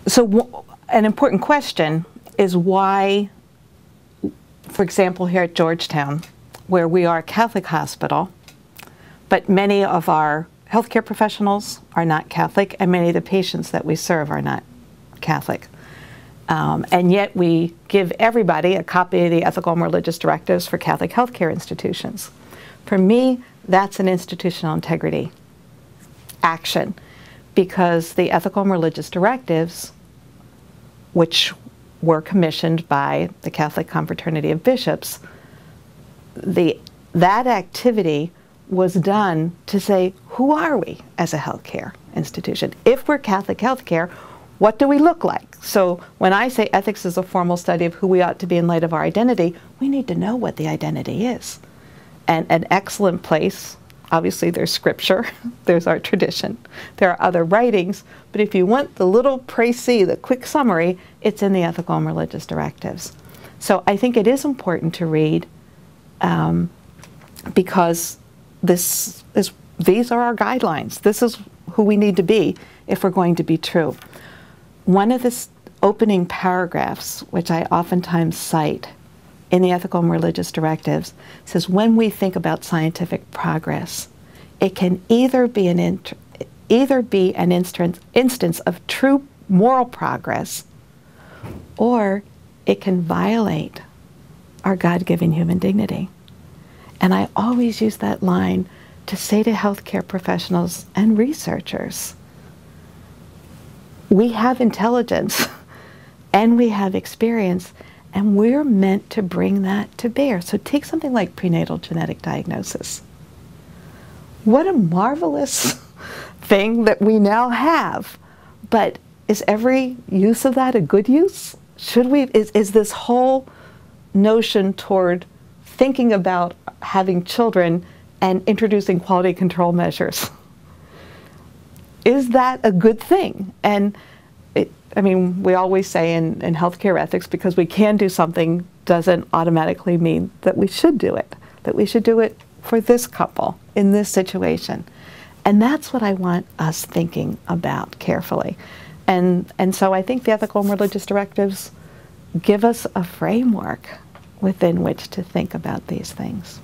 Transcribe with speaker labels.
Speaker 1: So an important question is why, for example, here at Georgetown, where we are a Catholic hospital, but many of our healthcare professionals are not Catholic, and many of the patients that we serve are not Catholic. And yet we give everybody a copy of the Ethical and Religious Directives for Catholic healthcare institutions. For me, that's an institutional integrity action, because the Ethical and Religious Directives, which were commissioned by the Catholic Confraternity of Bishops, that activity was done to say, who are we as a healthcare institution? If we're Catholic healthcare, what do we look like? So when I say ethics is a formal study of who we ought to be in light of our identity, we need to know what the identity is. And an excellent place, obviously there's scripture, there's our tradition, there are other writings, but if you want the little précis, the quick summary, it's in the Ethical and Religious Directives. So I think it is important to read because these are our guidelines. This is who we need to be if we're going to be true. One of the opening paragraphs, which I oftentimes cite in the Ethical and Religious Directives, says when we think about scientific progress, it can either be an instance of true moral progress, or it can violate our God-given human dignity. And I always use that line to say to healthcare professionals and researchers, we have intelligence and we have experience, and we're meant to bring that to bear. So take something like prenatal genetic diagnosis. What a marvelous thing that we now have. But is every use of that a good use? Is this whole notion toward thinking about having children and introducing quality control measures, is that a good thing? And I mean, we always say in healthcare ethics, because we can do something doesn't automatically mean that we should do it, that we should do it for this couple in this situation. And that's what I want us thinking about carefully. And so I think the Ethical and Religious Directives give us a framework within which to think about these things.